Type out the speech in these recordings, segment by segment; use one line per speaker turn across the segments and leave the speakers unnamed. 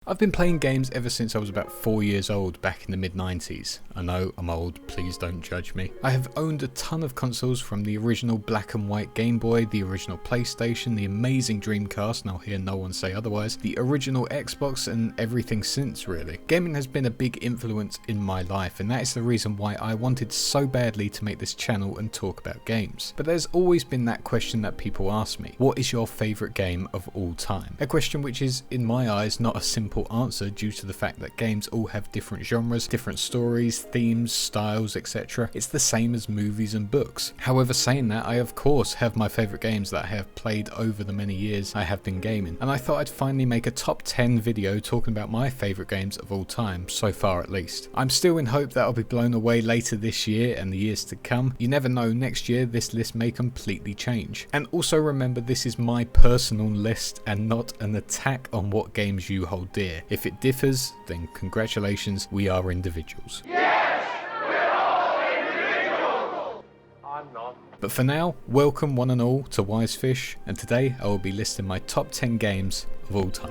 I've been playing games ever since I was about 4 years old back in the mid-90s. I know, I'm old, please don't judge me. I have owned a ton of consoles, from the original black and white Game Boy, the original PlayStation, the amazing Dreamcast, and I'll hear no one say otherwise, the original Xbox, and everything since really. Gaming has been a big influence in my life, and that is the reason why I wanted so badly to make this channel and talk about games. But there's always been that question that people ask me: what is your favourite game of all time? A question which is, in my eyes, not a simple answer due to the fact that games all have different genres, different stories, themes, styles, etc. It's the same as movies and books. However, saying that, I of course have my favourite games that I have played over the many years I have been gaming, and I thought I'd finally make a top 10 video talking about my favourite games of all time, so far at least. I'm still in hope that I'll be blown away later this year and the years to come. You never know, next year this list may completely change. And also remember, this is my personal list and not an attack on what games you hold dear. If it differs, then congratulations, we are individuals.
Yes, we're all individuals. I'm not.
But for now, welcome one and all to Wisefish, and today I will be listing my top 10 games of all time.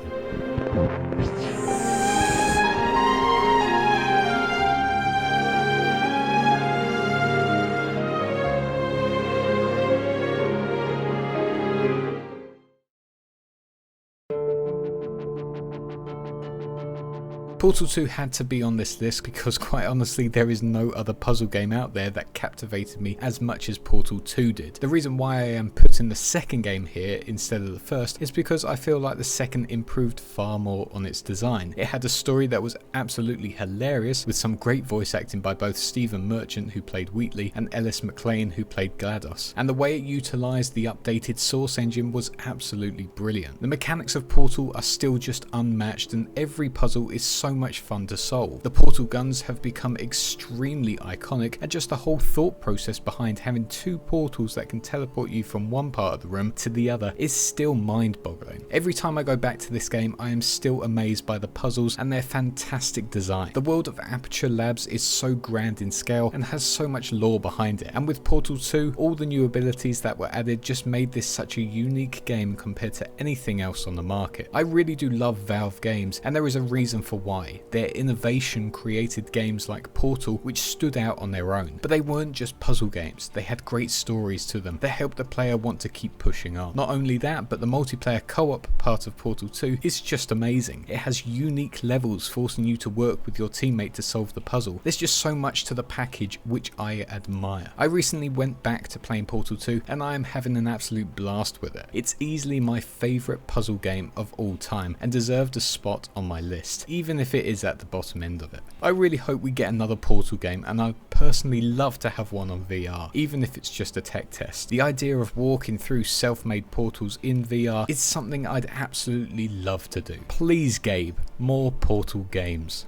Portal 2 had to be on this list because, quite honestly, there is no other puzzle game out there that captivated me as much as Portal 2 did. The reason why I am putting the second game here instead of the first is because I feel like the second improved far more on its design. It had a story that was absolutely hilarious, with some great voice acting by both Stephen Merchant, who played Wheatley, and Ellis McLean, who played GLaDOS. And the way it utilised the updated Source engine was absolutely brilliant. The mechanics of Portal are still just unmatched, and every puzzle is so much fun to solve. The portal guns have become extremely iconic, and just the whole thought process behind having two portals that can teleport you from one part of the room to the other is still mind-boggling. Every time I go back to this game, I am still amazed by the puzzles and their fantastic design. The world of Aperture Labs is so grand in scale and has so much lore behind it, and with Portal 2, all the new abilities that were added just made this such a unique game compared to anything else on the market. I really do love Valve games, and there is a reason for why. Their innovation created games like Portal, which stood out on their own. But they weren't just puzzle games, they had great stories to them that helped the player want to keep pushing on. Not only that, but the multiplayer co-op part of Portal 2 is just amazing. It has unique levels forcing you to work with your teammate to solve the puzzle. There's just so much to the package which I admire. I recently went back to playing Portal 2 and I am having an absolute blast with it. It's easily my favourite puzzle game of all time and deserved a spot on my list, even if it is at the bottom end of it. I really hope we get another Portal game, and I'd personally love to have one on VR, even if it's just a tech test. The idea of walking through self-made portals in VR is something I'd absolutely love to do. Please, Gabe, more Portal games.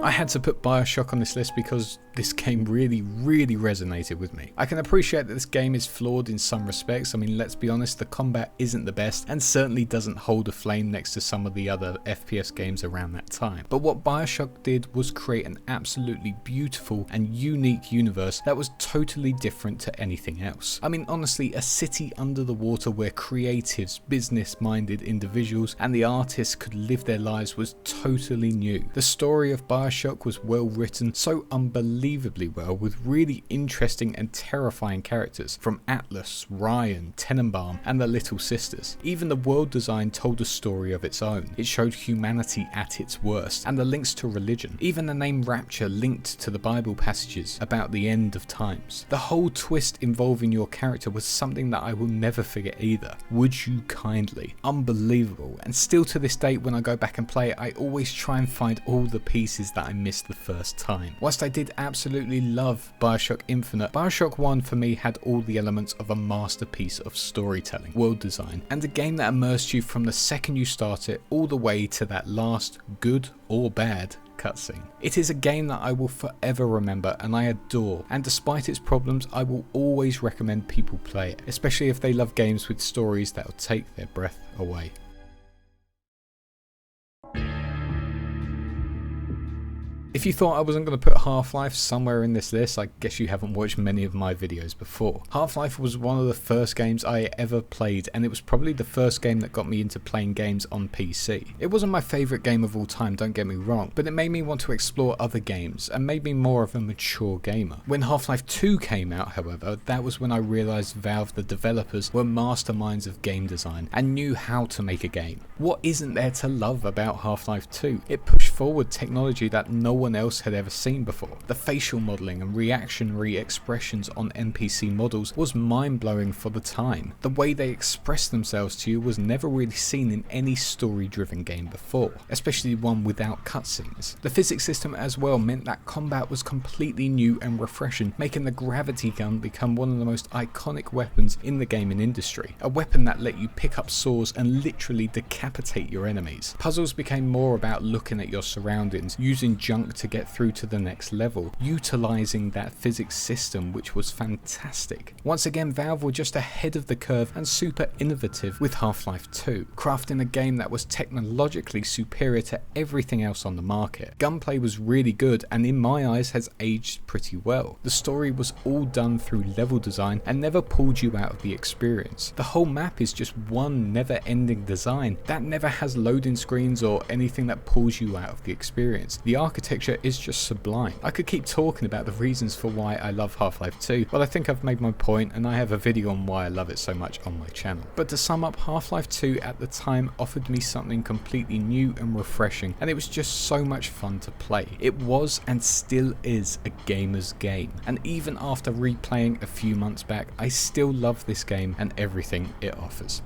I had to put BioShock on this list because this game really resonated with me. I can appreciate that this game is flawed in some respects. I mean, let's be honest, the combat isn't the best and certainly doesn't hold a flame next to some of the other FPS games around that time. But what BioShock did was create an absolutely beautiful and unique universe that was totally different to anything else. I mean, honestly, a city under the water where creatives, business-minded individuals, and the artists could live their lives was totally new. The story of BioShock was well written, so unbelievably well, with really interesting and terrifying characters from Atlas, Ryan, Tenenbaum, and the Little Sisters. Even the world design told a story of its own. It showed humanity at its worst, and the links to religion. Even the name Rapture linked to the Bible passages about the end of times. The whole twist involving your character was something that I will never forget either. Would you kindly? Unbelievable. And still to this day, when I go back and play it, I always try and find all the pieces that I missed the first time. Whilst I did absolutely love BioShock Infinite, BioShock 1 for me had all the elements of a masterpiece of storytelling, world design, and a game that immersed you from the second you start it all the way to that last, good or bad, cutscene. It is a game that I will forever remember and I adore, and despite its problems, I will always recommend people play it, especially if they love games with stories that will take their breath away. If you thought I wasn't going to put Half-Life somewhere in this list, I guess you haven't watched many of my videos before. Half-Life was one of the first games I ever played, and it was probably the first game that got me into playing games on PC. It wasn't my favourite game of all time, don't get me wrong, but it made me want to explore other games and made me more of a mature gamer. When Half-Life 2 came out, however, that was when I realised Valve, the developers, were masterminds of game design and knew how to make a game. What isn't there to love about Half-Life 2? It pushed forward technology that no one else had ever seen before. The facial modelling and reactionary expressions on NPC models was mind-blowing for the time. The way they expressed themselves to you was never really seen in any story-driven game before, especially one without cutscenes. The physics system as well meant that combat was completely new and refreshing, making the gravity gun become one of the most iconic weapons in the gaming industry. A weapon that let you pick up swords and literally decapitate your enemies. Puzzles became more about looking at your surroundings, using junk to get through to the next level, utilising that physics system, which was fantastic. Once again, Valve were just ahead of the curve and super innovative with Half-Life 2, crafting a game that was technologically superior to everything else on the market. Gunplay was really good and in my eyes has aged pretty well. The story was all done through level design and never pulled you out of the experience. The whole map is just one never-ending design that never has loading screens or anything that pulls you out of the experience. The architecture is just sublime. I could keep talking about the reasons for why I love Half-Life 2, but I think I've made my point and I have a video on why I love it so much on my channel. But to sum up, Half-Life 2 at the time offered me something completely new and refreshing, and it was just so much fun to play. It was and still is a gamer's game, and even after replaying a few months back, I still love this game and everything it offers.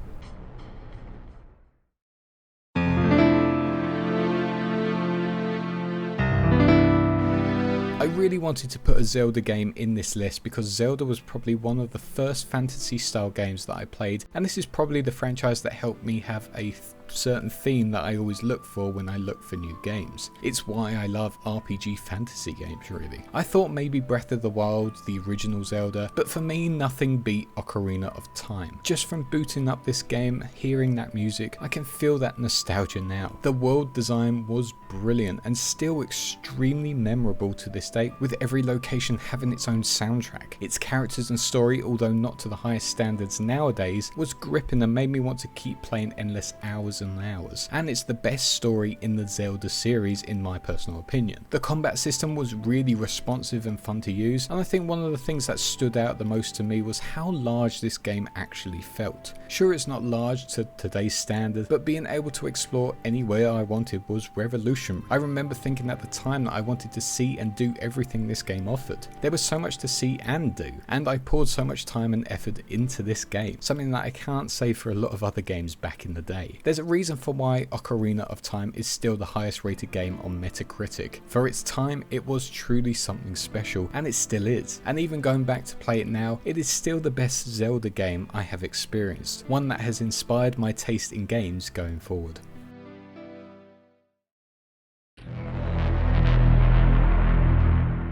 I really wanted to put a Zelda game in this list because Zelda was probably one of the first fantasy style games that I played, and this is probably the franchise that helped me have a certain theme that I always look for when I look for new games. It's why I love RPG fantasy games, really. I thought maybe Breath of the Wild, the original Zelda, but for me nothing beat Ocarina of Time. Just from booting up this game, hearing that music, I can feel that nostalgia now. The world design was brilliant and still extremely memorable to this day, with every location having its own soundtrack. Its characters and story, although not to the highest standards nowadays, was gripping and made me want to keep playing endless hours and hours, and it's the best story in the Zelda series in my personal opinion. The combat system was really responsive and fun to use, and I think one of the things that stood out the most to me was how large this game actually felt. Sure, it's not large to today's standard, but being able to explore anywhere I wanted was revolutionary. I remember thinking at the time that I wanted to see and do everything this game offered. There was so much to see and do, and I poured so much time and effort into this game, something that I can't say for a lot of other games back in the day. There's a reason for why Ocarina of Time is still the highest rated game on Metacritic. For its time, it was truly something special, and it still is. And even going back to play it now, it is still the best Zelda game I have experienced, one that has inspired my taste in games going forward.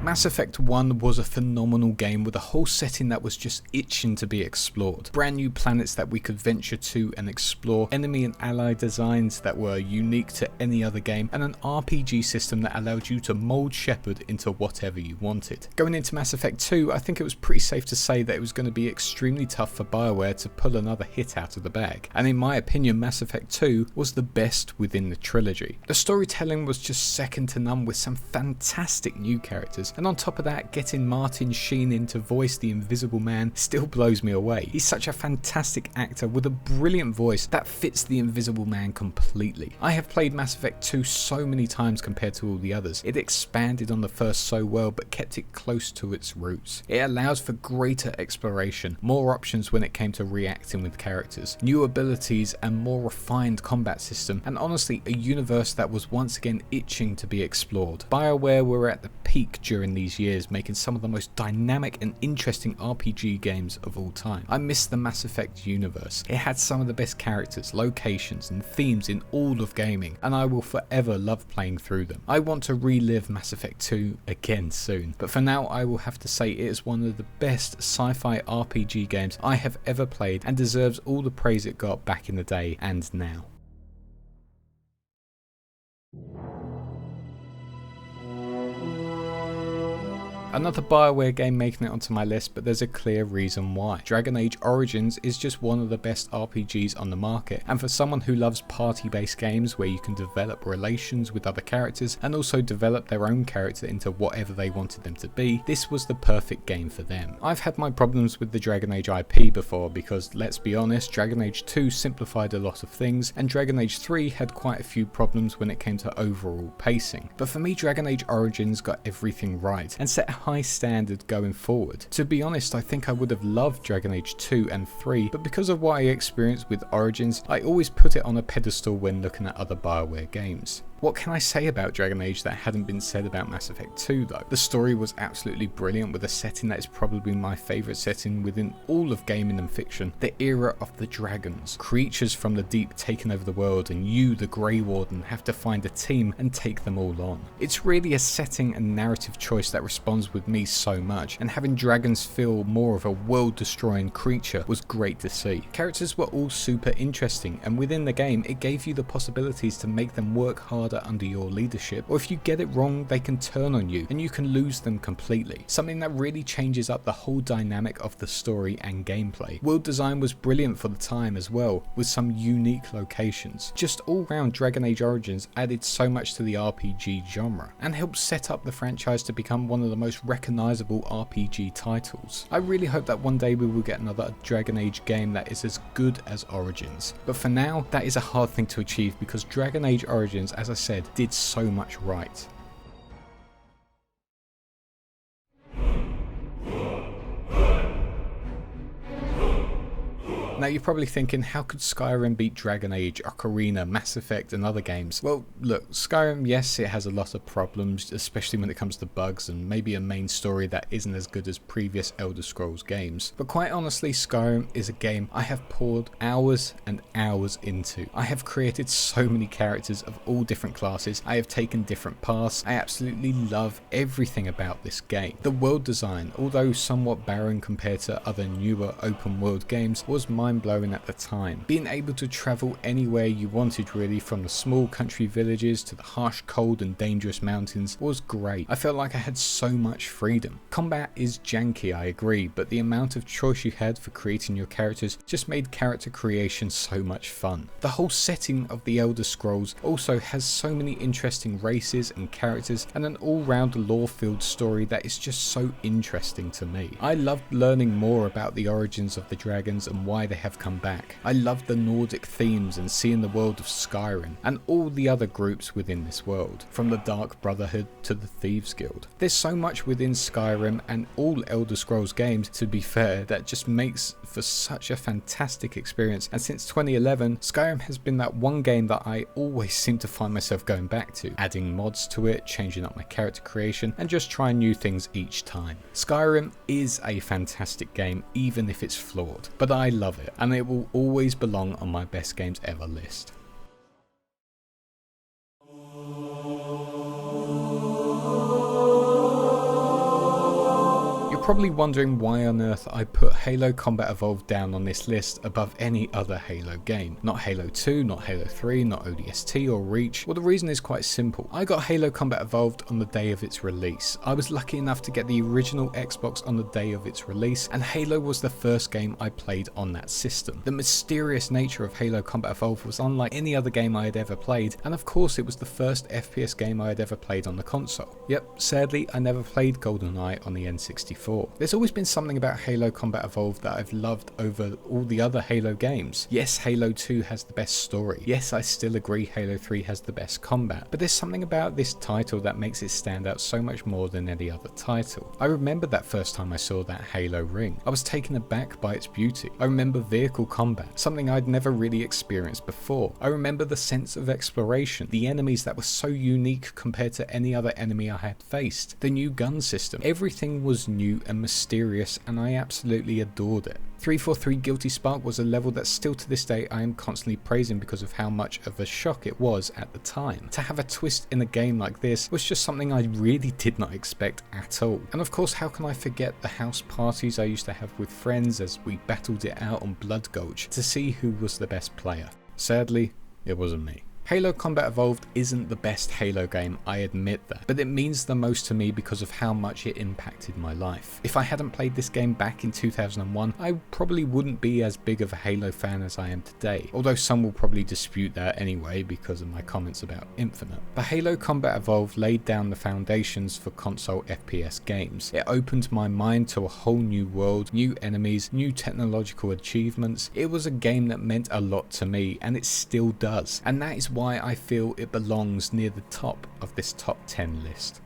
Mass Effect 1 was a phenomenal game with a whole setting that was just itching to be explored. Brand new planets that we could venture to and explore, enemy and ally designs that were unique to any other game, and an RPG system that allowed you to mold Shepard into whatever you wanted. Going into Mass Effect 2, I think it was pretty safe to say that it was going to be extremely tough for BioWare to pull another hit out of the bag, and in my opinion Mass Effect 2 was the best within the trilogy. The storytelling was just second to none with some fantastic new characters, and on top of that, getting Martin Sheen in to voice the Invisible Man still blows me away. He's such a fantastic actor with a brilliant voice that fits the Invisible Man completely. I have played Mass Effect 2 so many times compared to all the others. It expanded on the first so well but kept it close to its roots. It allows for greater exploration, more options when it came to reacting with characters, new abilities and more refined combat system, and honestly a universe that was once again itching to be explored. BioWare were at the peak during these years, making some of the most dynamic and interesting RPG games of all time. I miss the Mass Effect universe. It had some of the best characters, locations and themes in all of gaming, and I will forever love playing through them. I want to relive Mass Effect 2 again soon, but for now I will have to say it is one of the best sci-fi RPG games I have ever played and deserves all the praise it got back in the day and now. Another BioWare game making it onto my list, but there's a clear reason why. Dragon Age Origins is just one of the best RPGs on the market, and for someone who loves party-based games where you can develop relations with other characters and also develop their own character into whatever they wanted them to be, this was the perfect game for them. I've had my problems with the Dragon Age IP before because, let's be honest, Dragon Age 2 simplified a lot of things, and Dragon Age 3 had quite a few problems when it came to overall pacing. But for me, Dragon Age Origins got everything right and set a high standard going forward. To be honest, I think I would have loved Dragon Age 2 and 3, but because of what I experienced with Origins, I always put it on a pedestal when looking at other BioWare games. What can I say about Dragon Age that hadn't been said about Mass Effect 2 though? The story was absolutely brilliant, with a setting that is probably my favourite setting within all of gaming and fiction. The era of the dragons, creatures from the deep taking over the world, and you, the Grey Warden, have to find a team and take them all on. It's really a setting and narrative choice that responds with me so much, and having dragons feel more of a world-destroying creature was great to see. Characters were all super interesting, and within the game it gave you the possibilities to make them work harder under your leadership, or if you get it wrong they can turn on you and you can lose them completely, something that really changes up the whole dynamic of the story and gameplay. World design was brilliant for the time as well, with some unique locations. Just all round, Dragon Age Origins added so much to the RPG genre and helped set up the franchise to become one of the most recognisable RPG titles. I really hope that one day we will get another Dragon Age game that is as good as Origins, but for now that is a hard thing to achieve because Dragon Age Origins, as I said, did so much right. Now you're probably thinking, how could Skyrim beat Dragon Age, Ocarina, Mass Effect and other games? Well look, Skyrim, yes, it has a lot of problems, especially when it comes to bugs and maybe a main story that isn't as good as previous Elder Scrolls games. But quite honestly, Skyrim is a game I have poured hours and hours into. I have created so many characters of all different classes, I have taken different paths, I absolutely love everything about this game. The world design, although somewhat barren compared to other newer open world games, was mind-blowing at the time. Being able to travel anywhere you wanted really, from the small country villages to the harsh, cold and dangerous mountains, was great. I felt like I had so much freedom. Combat is janky, I agree, but the amount of choice you had for creating your characters just made character creation so much fun. The whole setting of the Elder Scrolls also has so many interesting races and characters and an all-round lore-filled story that is just so interesting to me. I loved learning more about the origins of the dragons and why they have come back. I loved the Nordic themes and seeing the world of Skyrim and all the other groups within this world, from the Dark Brotherhood to the Thieves Guild. There's so much within Skyrim and all Elder Scrolls games, to be fair, that just makes for such a fantastic experience, and since 2011 Skyrim has been that one game that I always seem to find myself going back to, adding mods to it, changing up my character creation and just trying new things each time. Skyrim is a fantastic game even if it's flawed, but I love it and it will always belong on my best games ever list. Probably wondering why on earth I put Halo Combat Evolved down on this list above any other Halo game. Not Halo 2, not Halo 3, not ODST or Reach. Well, the reason is quite simple. I got Halo Combat Evolved on the day of its release. I was lucky enough to get the original Xbox on the day of its release, and Halo was the first game I played on that system. The mysterious nature of Halo Combat Evolved was unlike any other game I had ever played, and of course it was the first FPS game I had ever played on the console. Yep, sadly I never played GoldenEye on the N64. There's always been something about Halo Combat Evolved that I've loved over all the other Halo games. Yes, Halo 2 has the best story. Yes, I still agree Halo 3 has the best combat. But there's something about this title that makes it stand out so much more than any other title. I remember that first time I saw that Halo ring. I was taken aback by its beauty. I remember vehicle combat, something I'd never really experienced before. I remember the sense of exploration, the enemies that were so unique compared to any other enemy I had faced, the new gun system. Everything was new and mysterious and I absolutely adored it. 343 Guilty Spark was a level that still to this day I am constantly praising because of how much of a shock it was at the time. To have a twist in a game like this was just something I really did not expect at all. And of course, how can I forget the house parties I used to have with friends as we battled it out on Blood Gulch to see who was the best player. Sadly, it wasn't me. Halo Combat Evolved isn't the best Halo game, I admit that, but it means the most to me because of how much it impacted my life. If I hadn't played this game back in 2001, I probably wouldn't be as big of a Halo fan as I am today, although some will probably dispute that anyway because of my comments about Infinite. But Halo Combat Evolved laid down the foundations for console FPS games. It opened my mind to a whole new world, new enemies, new technological achievements. It was a game that meant a lot to me, and it still does, and that is why I feel it belongs near the top of this top 10 list.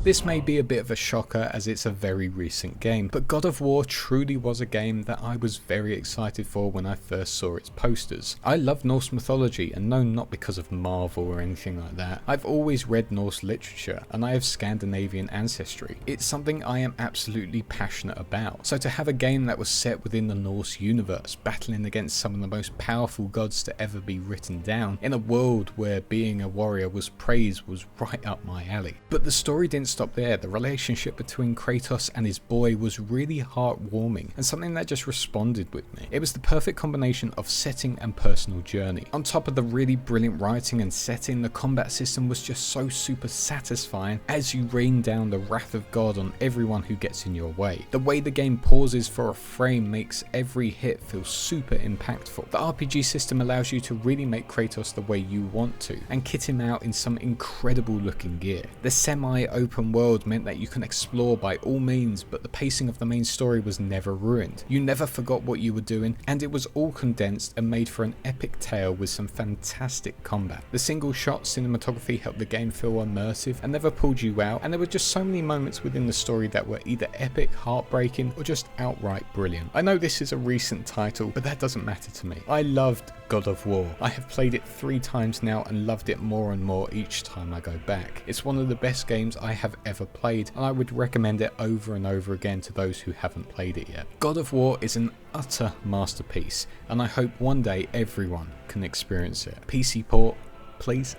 This may be a bit of a shocker as it's a very recent game, but God of War truly was a game that I was very excited for when I first saw its posters. I love Norse mythology, and no, not because of Marvel or anything like that. I've always read Norse literature and I have Scandinavian ancestry. It's something I am absolutely passionate about. So to have a game that was set within the Norse universe, battling against some of the most powerful gods to ever be written down, in a world where being a warrior was praised, was right up my alley. But the story didn't stop there. The relationship between Kratos and his boy was really heartwarming and something that just responded with me. It was the perfect combination of setting and personal journey. On top of the really brilliant writing and setting, the combat system was just so super satisfying as you rain down the wrath of God on everyone who gets in your way. The way the game pauses for a frame makes every hit feel super impactful. The RPG system allows you to really make Kratos the way you want to and kit him out in some incredible looking gear. The semi-open world meant that you can explore by all means, but the pacing of the main story was never ruined. You never forgot what you were doing, and it was all condensed and made for an epic tale with some fantastic combat. The single shot cinematography helped the game feel immersive and never pulled you out, and there were just so many moments within the story that were either epic, heartbreaking, or just outright brilliant. I know this is a recent title, but that doesn't matter to me. I loved God of War. I have played it 3 times now and loved it more and more each time I go back. It's one of the best games I have ever played, and I would recommend it over and over again to those who haven't played it yet. God of War is an utter masterpiece, and I hope one day everyone can experience it. PC port, please.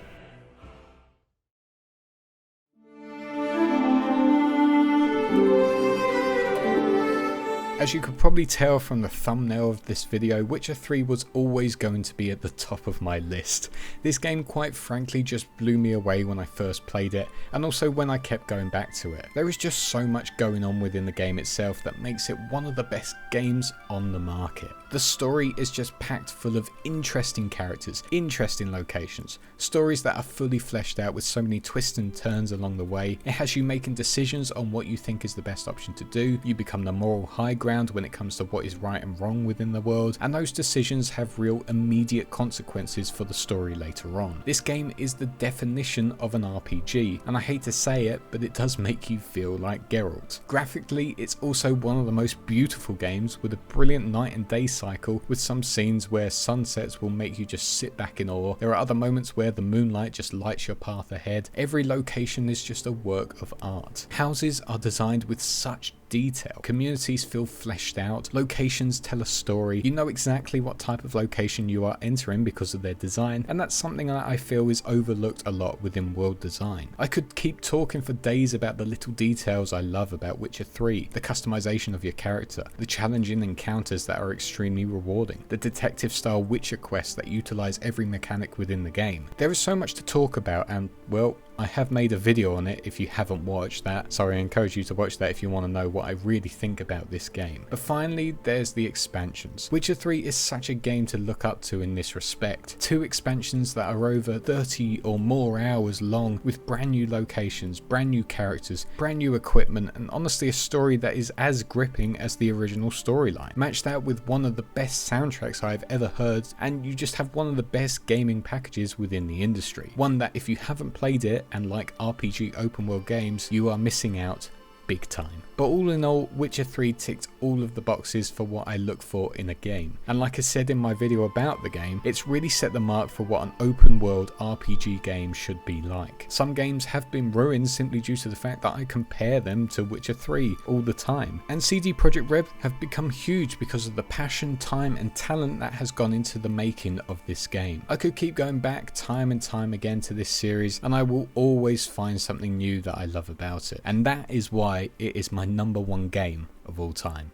As you could probably tell from the thumbnail of this video, Witcher 3 was always going to be at the top of my list. This game quite frankly just blew me away when I first played it, and also when I kept going back to it. There is just so much going on within the game itself that makes it one of the best games on the market. The story is just packed full of interesting characters, interesting locations, stories that are fully fleshed out with so many twists and turns along the way. It has you making decisions on what you think is the best option to do. You become the moral high ground when it comes to what is right and wrong within the world, and those decisions have real immediate consequences for the story later on. This game is the definition of an RPG, and I hate to say it, but it does make you feel like Geralt. Graphically, it's also one of the most beautiful games, with a brilliant night and day cycle, with some scenes where sunsets will make you just sit back in awe. There are other moments where the moonlight just lights your path ahead. Every location is just a work of art. Houses are designed with such detail. Communities feel fleshed out. Locations tell a story. You know exactly what type of location you are entering because of their design, and that's something that I feel is overlooked a lot within world design. I could keep talking for days about the little details I love about Witcher 3, the customization of your character, the challenging encounters that are extremely rewarding, the detective style Witcher quests that utilize every mechanic within the game. There is so much to talk about, and well, I have made a video on it if you haven't watched that, so I encourage you to watch that if you want to know what I really think about this game. But finally, there's the expansions. Witcher 3 is such a game to look up to in this respect. 2 expansions that are over 30 or more hours long, with brand new locations, brand new characters, brand new equipment, and honestly a story that is as gripping as the original storyline. Match that with one of the best soundtracks I've ever heard, and you just have one of the best gaming packages within the industry. One that if you haven't played it, and like RPG open world games, you are missing out big time. But all in all, Witcher 3 ticked all of the boxes for what I look for in a game. And like I said in my video about the game, it's really set the mark for what an open world RPG game should be like. Some games have been ruined simply due to the fact that I compare them to Witcher 3 all the time. And CD Projekt Red have become huge because of the passion, time and talent that has gone into the making of this game. I could keep going back time and time again to this series, and I will always find something new that I love about it. And that is why it is my #1 game of all time.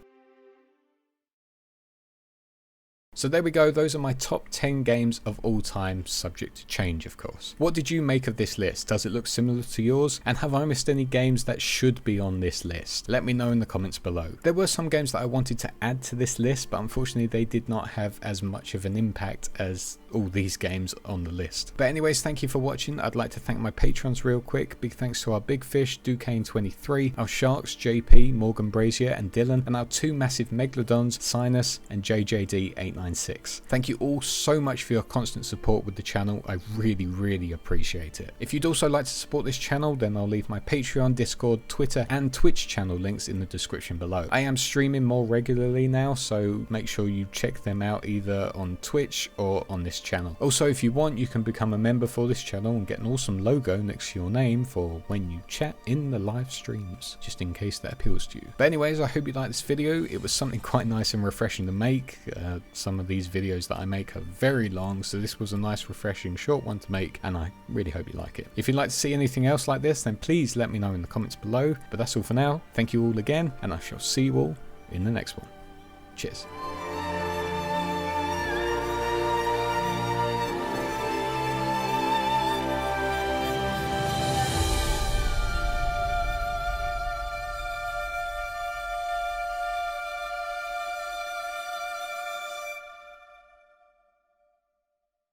So there we go, those are my top 10 games of all time, subject to change of course. What did you make of this list? Does it look similar to yours? And have I missed any games that should be on this list? Let me know in the comments below. There were some games that I wanted to add to this list, but unfortunately they did not have as much of an impact as all these games on the list. But anyways, thank you for watching. I'd like to thank my patrons real quick. Big thanks to our Big Fish, Duquesne23, our Sharks, JP, Morgan Brazier and Dylan, and our two massive Megalodons, Sinus and JJD896. Thank you all so much for your constant support with the channel. I really appreciate it. If you'd also like to support this channel, then I'll leave my Patreon, Discord, Twitter and Twitch channel links in the description below. I am streaming more regularly now, so make sure you check them out either on Twitch or on this channel. Also, if you want, you can become a member for this channel and get an awesome logo next to your name for when you chat in the live streams, just in case that appeals to you. But anyways, I hope you liked this video. It was something quite nice and refreshing to make. Some of these videos that I make are very long, so this was a nice refreshing short one to make, and I really hope you like it. If you'd like to see anything else like this, then please let me know in the comments below. But that's all for now. Thank you all again, and I shall see you all in the next one. Cheers.